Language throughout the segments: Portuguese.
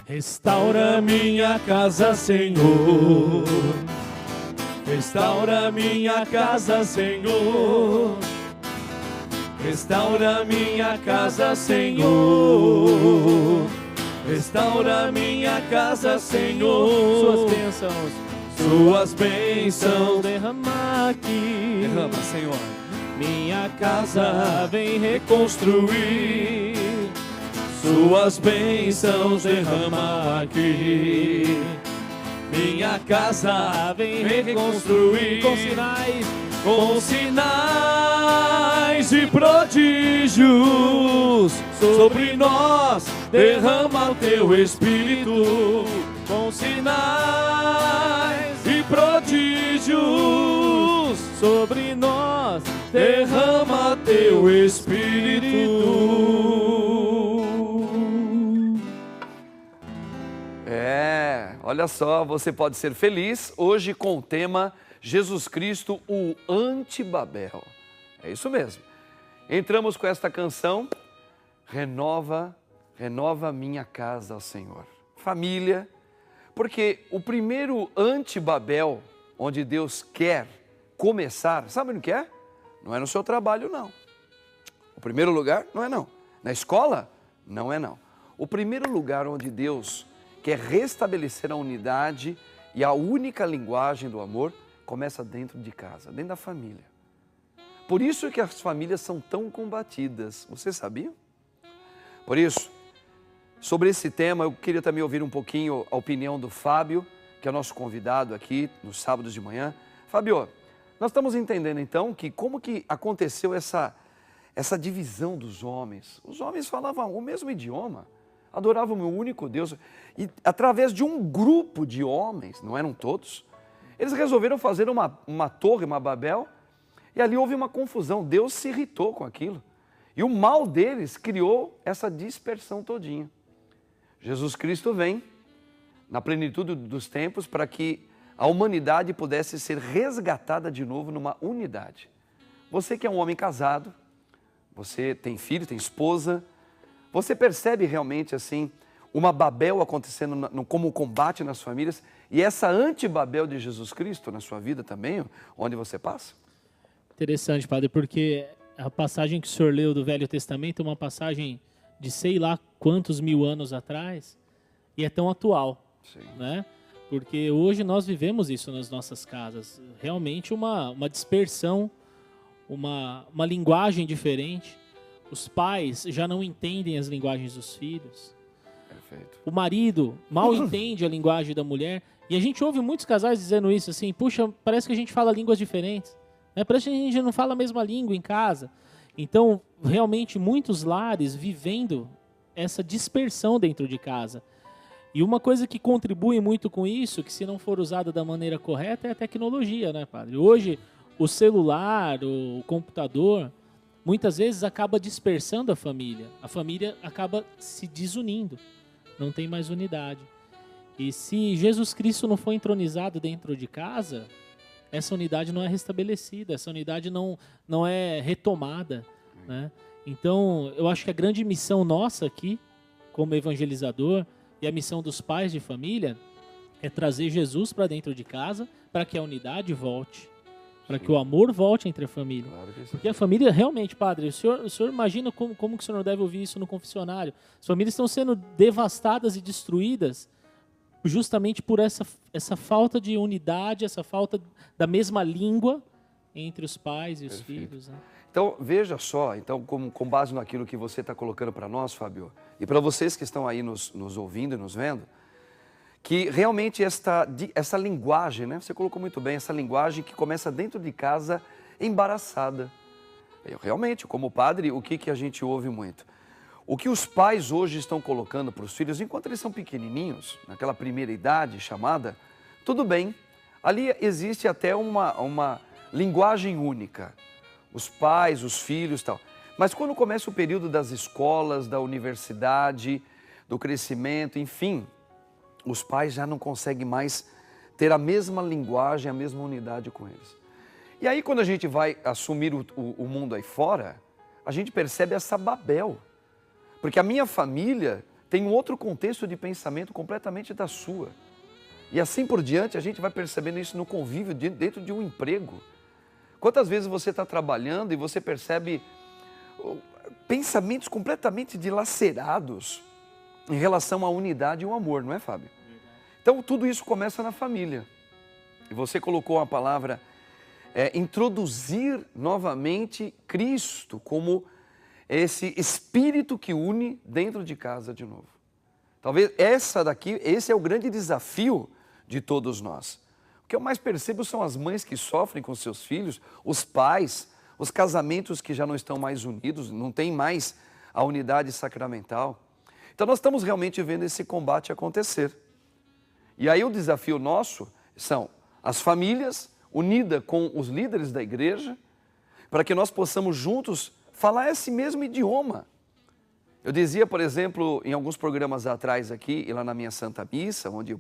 Restaura minha casa, Senhor. Restaura minha casa, Senhor. Restaura minha casa, Senhor. Restaura minha casa, Senhor. Suas bênçãos, Suas bênçãos derrama aqui. derrama, Senhor. Minha casa vem reconstruir. Suas bênçãos derrama aqui. Minha casa vem reconstruir com sinais e prodígios. Sobre nós derrama o teu Espírito. com sinais E prodígios. sobre nós. Derrama teu Espírito. Olha só, você pode ser feliz hoje com o tema Jesus Cristo, o Antibabel. É isso mesmo. Entramos com esta canção, renova minha casa, ó Senhor. Família, porque o primeiro Antibabel, onde Deus quer começar, sabe o que é? Não é no seu trabalho, não. O primeiro lugar, não é não. Na escola, não é não. O primeiro lugar onde Deus quer restabelecer a unidade e a única linguagem do amor, começa dentro de casa, dentro da família. Por isso que as famílias são tão combatidas. Você sabia? Por isso, sobre esse tema, eu queria também ouvir um pouquinho a opinião do Fábio, que é o nosso convidado aqui nos sábados de manhã. Fábio, nós estamos entendendo então que como que aconteceu essa divisão dos homens. Os homens falavam o mesmo idioma, adoravam o único Deus. E através de um grupo de homens, não eram todos, eles resolveram fazer uma torre, uma Babel, e ali houve uma confusão. Deus se irritou com aquilo. E o mal deles criou essa dispersão todinha. Jesus Cristo vem na plenitude dos tempos para que a humanidade pudesse ser resgatada de novo numa unidade. Você que é um homem casado, você tem filho, tem esposa, você percebe realmente assim uma Babel acontecendo como combate nas famílias e essa anti-Babel de Jesus Cristo na sua vida também, onde você passa? Interessante, padre, porque a passagem que o senhor leu do Velho Testamento é uma passagem de sei lá quantos mil anos atrás e é tão atual, Sim. né? Porque hoje nós vivemos isso nas nossas casas, realmente uma dispersão, uma linguagem diferente. Os pais já não entendem as linguagens dos filhos. Perfeito. O marido mal entende a linguagem da mulher. E a gente ouve muitos casais dizendo isso, assim, puxa, parece que a gente fala línguas diferentes. Né? Parece que a gente não fala a mesma língua em casa. Então, realmente, muitos lares vivendo essa dispersão dentro de casa. E uma coisa que contribui muito com isso, que se não for usada da maneira correta, é a tecnologia, né, padre? Hoje, o celular, o computador, muitas vezes acaba dispersando a família acaba se desunindo, não tem mais unidade. E se Jesus Cristo não for entronizado dentro de casa, essa unidade não é restabelecida, essa unidade não é retomada, né? Então, eu acho que a grande missão nossa aqui, como evangelizador, e a missão dos pais de família, é trazer Jesus para dentro de casa, para que a unidade volte, para que o amor volte entre a família. Claro que sim. Porque a família, realmente, padre, o senhor imagina como que o senhor deve ouvir isso no confessionário. As famílias estão sendo devastadas e destruídas justamente por essa falta de unidade, essa falta da mesma língua entre os pais e os filhos. Né? Então, veja só, com base naquilo que você está colocando para nós, Fábio, e para vocês que estão aí nos ouvindo e nos vendo, que realmente essa linguagem, né? Você colocou muito bem, essa linguagem que começa dentro de casa embaraçada. Realmente, como padre, o que a gente ouve muito? O que os pais hoje estão colocando para os filhos, enquanto eles são pequenininhos, naquela primeira idade chamada, tudo bem. Ali existe até uma linguagem única. Os pais, os filhos e tal. Mas quando começa o período das escolas, da universidade, do crescimento, enfim, os pais já não conseguem mais ter a mesma linguagem, a mesma unidade com eles. E aí quando a gente vai assumir o mundo aí fora, a gente percebe essa Babel. Porque a minha família tem um outro contexto de pensamento completamente da sua. E assim por diante, a gente vai percebendo isso no convívio dentro de um emprego. Quantas vezes você está trabalhando e você percebe pensamentos completamente dilacerados em relação à unidade e ao amor, não é, Fábio? Então, tudo isso começa na família. E você colocou a palavra introduzir novamente Cristo como esse espírito que une dentro de casa de novo. Talvez esse é o grande desafio de todos nós. O que eu mais percebo são as mães que sofrem com seus filhos, os pais, os casamentos que já não estão mais unidos, não tem mais a unidade sacramental. Então nós estamos realmente vendo esse combate acontecer. E aí o desafio nosso são as famílias unidas com os líderes da igreja, para que nós possamos juntos falar esse mesmo idioma. Eu dizia, por exemplo, em alguns programas atrás aqui, e lá na minha Santa Missa, onde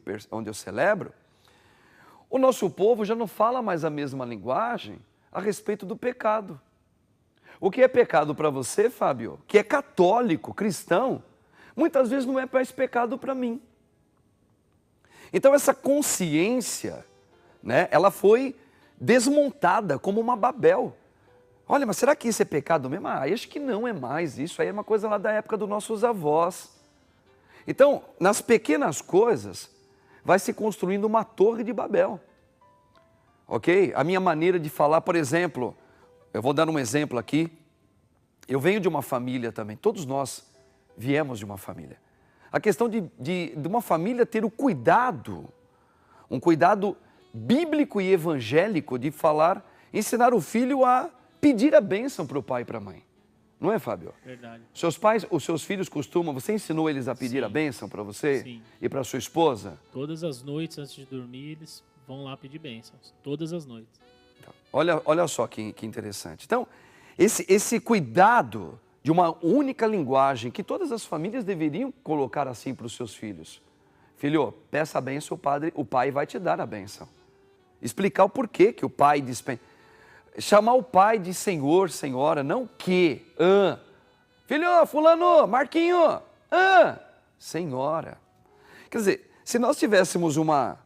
eu celebro, o nosso povo já não fala mais a mesma linguagem a respeito do pecado. O que é pecado para você, Fábio, que é católico, cristão, muitas vezes não é mais pecado para mim. Então essa consciência, né, ela foi desmontada como uma Babel. Olha, mas será que isso é pecado mesmo? Acho que não é mais. Isso aí é uma coisa lá da época dos nossos avós. Então, nas pequenas coisas, vai se construindo uma torre de Babel. Ok? A minha maneira de falar, por exemplo, eu vou dar um exemplo aqui. Eu venho de uma família também, todos nós viemos de uma família. A questão de uma família ter o cuidado, um cuidado bíblico e evangélico de falar, ensinar o filho a pedir a bênção para o pai e para a mãe. Não é, Fábio? Verdade. Os seus filhos costumam, você ensinou eles a pedir a bênção para você? Sim. E para sua esposa? Todas as noites antes de dormir, eles vão lá pedir bênçãos. Todas as noites. Então, olha só que interessante. Então, esse cuidado de uma única linguagem que todas as famílias deveriam colocar assim para os seus filhos. Filho, peça a bênção, o pai vai te dar a bênção. Explicar o porquê que o pai dispensa. Chamar o pai de senhor, senhora, não que. Filho, fulano, Marquinho, senhora. Quer dizer, se nós tivéssemos uma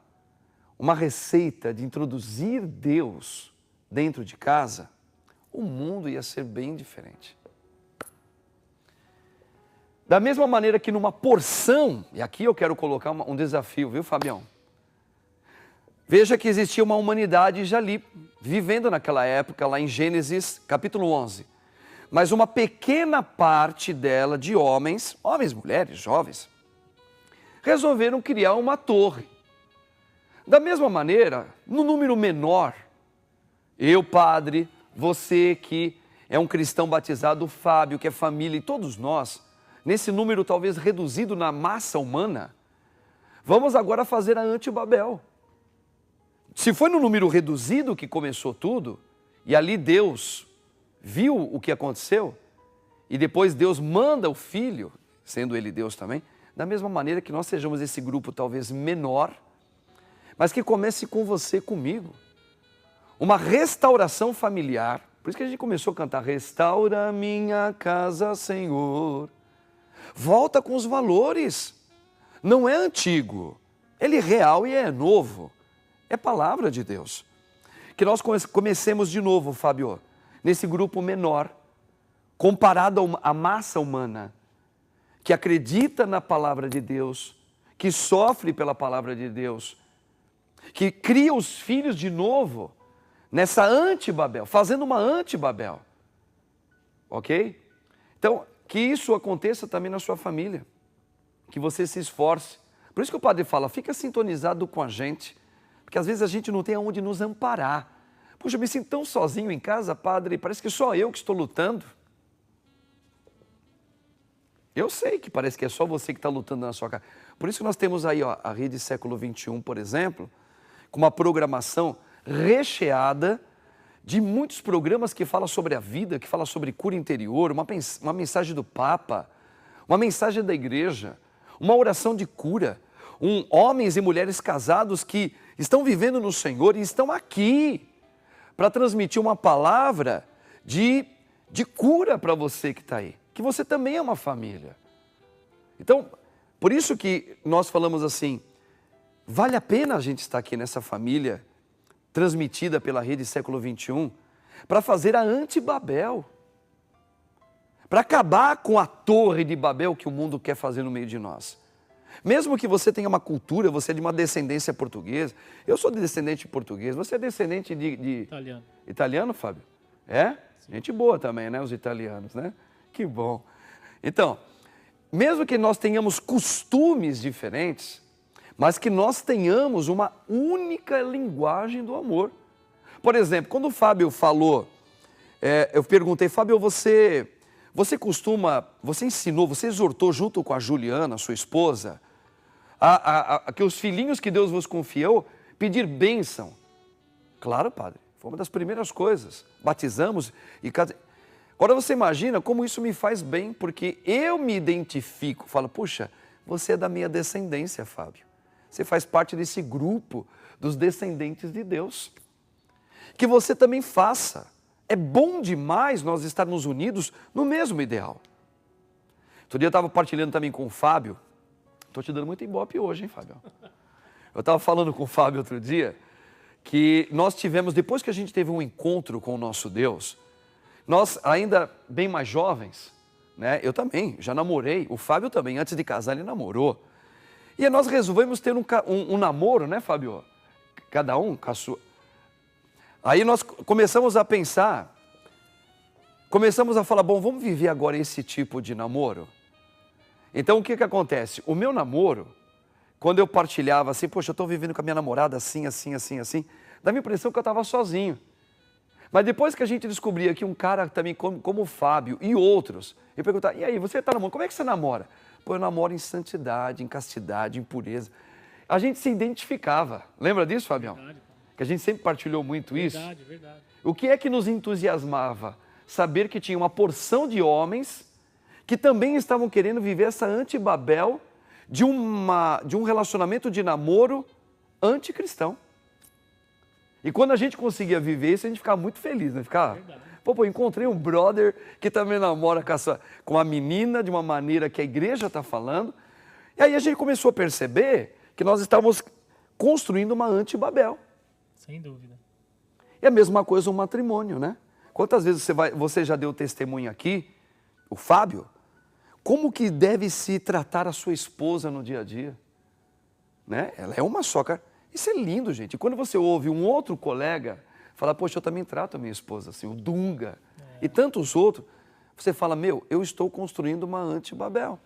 receita de introduzir Deus dentro de casa, o mundo ia ser bem diferente. Da mesma maneira que numa porção, e aqui eu quero colocar um desafio, viu, Fabião? Veja que existia uma humanidade já ali, vivendo naquela época, lá em Gênesis capítulo 11. Mas uma pequena parte dela, de homens, mulheres, jovens, resolveram criar uma torre. Da mesma maneira, no número menor, eu, padre, você que é um cristão batizado, o Fábio, que é família, e todos nós, nesse número talvez reduzido na massa humana, vamos agora fazer a anti-Babel. Se foi no número reduzido que começou tudo, e ali Deus viu o que aconteceu, e depois Deus manda o Filho, sendo Ele Deus também, da mesma maneira que nós sejamos esse grupo talvez menor, mas que comece com você, comigo. Uma restauração familiar, por isso que a gente começou a cantar, restaura minha casa, Senhor. Volta com os valores, não é antigo, ele é real e é novo. É palavra de Deus. Que nós comecemos de novo, Fábio, nesse grupo menor, comparado à massa humana, que acredita na palavra de Deus, que sofre pela palavra de Deus, que cria os filhos de novo nessa anti-Babel, fazendo uma anti-Babel. Ok? Então, que isso aconteça também na sua família, que você se esforce. Por isso que o padre fala, fica sintonizado com a gente, porque às vezes a gente não tem aonde nos amparar. Puxa, eu me sinto tão sozinho em casa, padre, parece que só eu que estou lutando. Eu sei que parece que é só você que está lutando na sua casa. Por isso que nós temos aí a Rede Século XXI, por exemplo, com uma programação recheada de muitos programas que falam sobre a vida, que falam sobre cura interior, uma mensagem do Papa, uma mensagem da igreja, uma oração de cura, homens e mulheres casados que estão vivendo no Senhor e estão aqui para transmitir uma palavra de cura para você que está aí, que você também é uma família. Então, Por isso que nós falamos assim, vale a pena a gente estar aqui nessa família, transmitida pela rede Século XXI, para fazer a anti-Babel. Para acabar com a torre de Babel que o mundo quer fazer no meio de nós. Mesmo que você tenha uma cultura, você é de uma descendência portuguesa. Eu sou de descendente português, você é descendente de... Italiano. Italiano, Fábio? É? Sim. Gente boa também, né? Os italianos, né? Que bom. Então, mesmo que nós tenhamos costumes diferentes, mas que nós tenhamos uma única linguagem do amor. Por exemplo, quando o Fábio falou, eu perguntei, Fábio, você ensinou, você exortou junto com a Juliana, sua esposa, que os filhinhos que Deus vos confiou, pedir bênção. Claro, padre, foi uma das primeiras coisas. Batizamos e... Agora você imagina como isso me faz bem, porque eu me identifico, falo, puxa, você é da minha descendência, Fábio. Você faz parte desse grupo dos descendentes de Deus. Que você também faça. É bom demais nós estarmos unidos no mesmo ideal. Outro dia eu estava partilhando também com o Fábio. Estou te dando muito ibope hoje, hein, Fábio? Eu estava falando com o Fábio outro dia que nós tivemos, depois que a gente teve um encontro com o nosso Deus, nós ainda bem mais jovens, né? Eu também, já namorei, o Fábio também, antes de casar ele namorou. E nós resolvemos ter um namoro, né, Fábio? Cada um com a sua... Aí nós começamos a pensar, começamos a falar, bom, vamos viver agora esse tipo de namoro? Então o que acontece? O meu namoro, quando eu partilhava assim, poxa, eu estou vivendo com a minha namorada assim, assim, assim, assim, dava a impressão que eu estava sozinho. Mas depois que a gente descobria que um cara também como o Fábio e outros, eu perguntava, e aí, você está namorando? Como é que você namora? Pô, eu namoro em santidade, em castidade, em pureza. A gente se identificava. Lembra disso, Fabião? Verdade. Que a gente sempre partilhou muito isso. Verdade, verdade. O que é que nos entusiasmava? Saber que tinha uma porção de homens que também estavam querendo viver essa anti-Babel de um relacionamento de namoro anticristão. E quando a gente conseguia viver isso, a gente ficava muito feliz, né? Ficava, pô, encontrei um brother que também namora com a menina de uma maneira que a igreja está falando. E aí a gente começou a perceber que nós estávamos construindo uma anti-Babel. Sem dúvida. E a mesma coisa o matrimônio, né? Quantas vezes você já deu testemunho aqui, o Fábio, como que deve se tratar a sua esposa no dia a dia? Né? Ela é uma só, cara. Isso é lindo, gente. E quando você ouve um outro colega falar, poxa, eu também trato a minha esposa assim, o Dunga, e tantos outros, você fala, meu, eu estou construindo uma anti-Babel.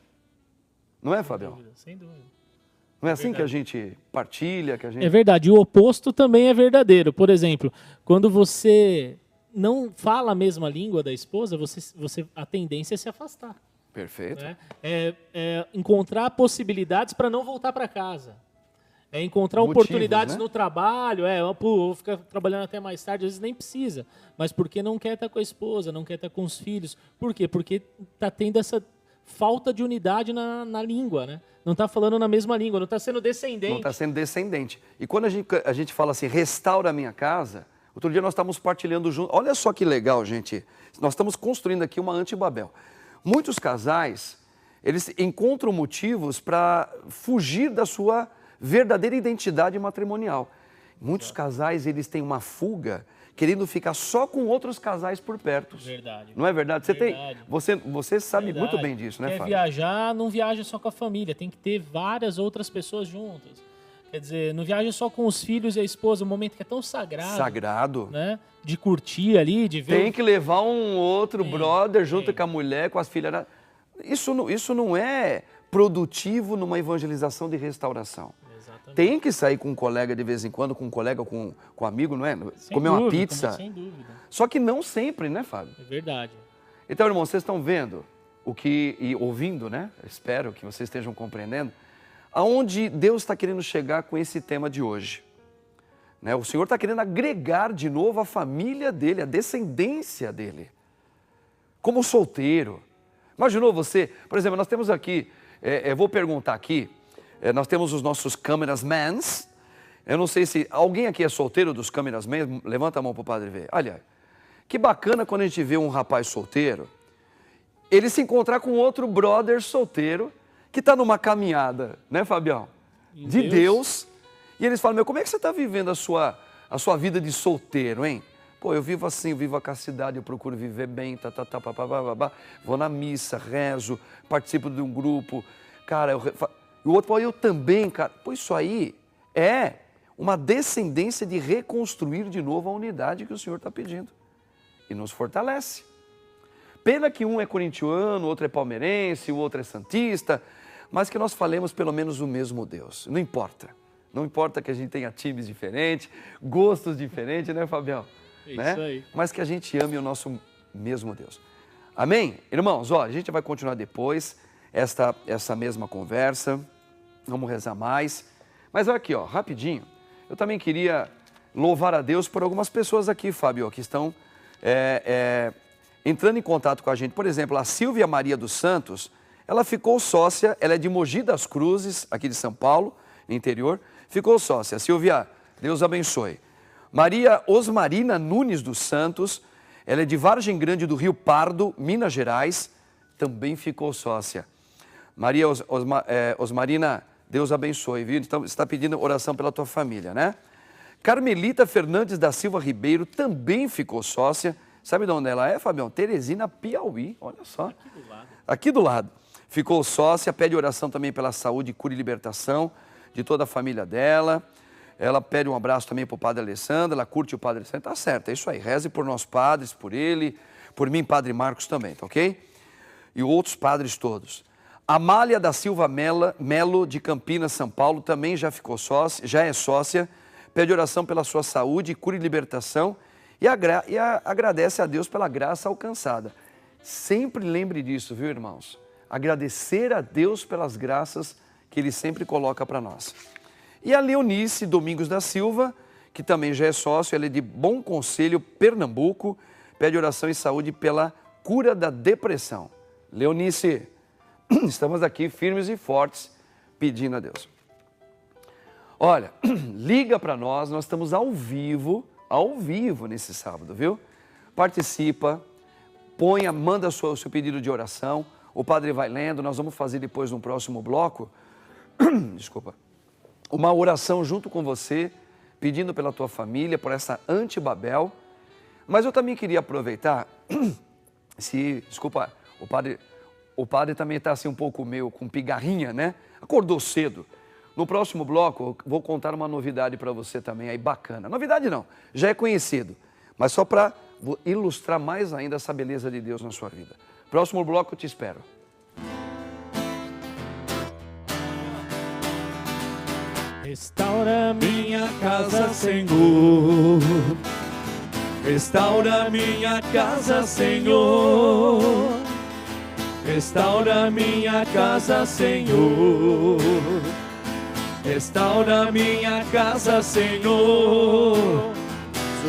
Não é, Fabião? Sem dúvida. Não é assim que a gente partilha, que a gente... É verdade, o oposto também é verdadeiro. Por exemplo, quando você não fala a mesma língua da esposa, a tendência é se afastar. Perfeito. Né? É encontrar possibilidades para não voltar para casa. É encontrar oportunidades, né, no trabalho, vou ficar trabalhando até mais tarde, às vezes nem precisa, mas porque não quer estar com a esposa, não quer estar com os filhos. Por quê? Porque está tendo essa falta de unidade na língua, né? Não está falando na mesma língua, não está sendo descendente. Não está sendo descendente. E quando a gente fala assim, restaura a minha casa, outro dia nós estávamos partilhando junto, olha só que legal, gente, nós estamos construindo aqui uma anti-Babel. Muitos casais, eles encontram motivos para fugir da sua verdadeira identidade matrimonial. Muitos casais, eles têm uma fuga querendo ficar só com outros casais por perto. Verdade. Não é verdade? Você sabe muito bem disso, né, Fábio? Quer viajar, não viaja só com a família, tem que ter várias outras pessoas juntas. Quer dizer, não viaja só com os filhos e a esposa, um momento que é tão sagrado. Sagrado. Né? De curtir ali, de ver... Tem que levar um outro brother junto com a mulher, com as filhas. Isso não é produtivo numa evangelização de restauração. Exatamente. Tem que sair com um colega de vez em quando, com um colega, com um amigo, não é? Comer uma pizza. Sem dúvida. Só que não sempre, né, Fábio? É verdade. Então, irmãos, vocês estão vendo e ouvindo, né? Espero que vocês estejam compreendendo aonde Deus está querendo chegar com esse tema de hoje. Né? O Senhor está querendo agregar de novo a família dele, a descendência dele. Como solteiro. Imaginou você, por exemplo, nós temos aqui, eu vou perguntar aqui, nós temos os nossos cameramans. Eu não sei se alguém aqui é solteiro dos cameramans, levanta a mão para o padre ver. Olha, que bacana quando a gente vê um rapaz solteiro, ele se encontrar com outro brother solteiro, que está numa caminhada, né, Fabião? De Deus. E eles falam, meu, como é que você está vivendo a sua vida de solteiro, hein? Pô, eu vivo assim, eu vivo a castidade, eu procuro viver bem, vou na missa, rezo, participo de um grupo. Cara, e o outro fala, eu também, cara. Pô, isso aí é uma descendência de reconstruir de novo a unidade que o Senhor está pedindo. E nos fortalece. Pena que um é corintiano, o outro é palmeirense, o outro é santista, mas que nós falemos pelo menos o mesmo Deus. Não importa. Não importa que a gente tenha times diferentes, gostos diferentes, né, Fabião? Isso né? aí. Mas que a gente ame o nosso mesmo Deus. Amém? Irmãos, ó, a gente vai continuar depois essa mesma conversa. Vamos rezar mais. Mas olha aqui, ó, rapidinho. Eu também queria louvar a Deus por algumas pessoas aqui, Fábio, que estão entrando em contato com a gente. Por exemplo, a Silvia Maria dos Santos, ela ficou sócia, ela é de Mogi das Cruzes, aqui de São Paulo, no interior. Ficou sócia. Silvia, Deus abençoe. Maria Osmarina Nunes dos Santos, ela é de Vargem Grande do Rio Pardo, Minas Gerais, também ficou sócia. Maria Osmarina, Deus abençoe, viu? Então, você está pedindo oração pela tua família, né? Carmelita Fernandes da Silva Ribeiro também ficou sócia. Sabe de onde ela é, Fabião? Teresina, Piauí, olha só. Aqui do lado. Aqui do lado. Ficou sócia, pede oração também pela saúde, cura e libertação de toda a família dela. Ela pede um abraço também para o Padre Alessandro, ela curte o Padre Alessandro, tá certo, é isso aí. Reze por nós padres, por ele, por mim, Padre Marcos também, tá ok? E outros padres todos. Amália da Silva Melo, de Campinas, São Paulo, também já ficou sócia, já é sócia, pede oração pela sua saúde, cura e libertação e agradece a Deus pela graça alcançada. Sempre lembre disso, viu, irmãos? Agradecer a Deus pelas graças que Ele sempre coloca para nós. E a Leonice Domingos da Silva, que também já é sócio, ela é de Bom Conselho, Pernambuco, pede oração e saúde pela cura da depressão. Leonice, estamos aqui firmes e fortes, pedindo a Deus. Olha, liga para nós estamos ao vivo nesse sábado, viu? Participa, manda o seu pedido de oração, o padre vai lendo, nós vamos fazer depois no próximo bloco, desculpa, uma oração junto com você, pedindo pela tua família, por essa Antibabel. Mas eu também queria aproveitar, desculpa, o padre também está assim um pouco meio com pigarrinha, né? Acordou cedo. No próximo bloco, eu vou contar uma novidade para você também aí bacana. Novidade não, já é conhecido, mas só para ilustrar mais ainda essa beleza de Deus na sua vida. Próximo bloco eu te espero. Restaura minha casa, Senhor. Restaura minha casa, Senhor. Restaura minha casa, Senhor. Restaura minha casa, Senhor.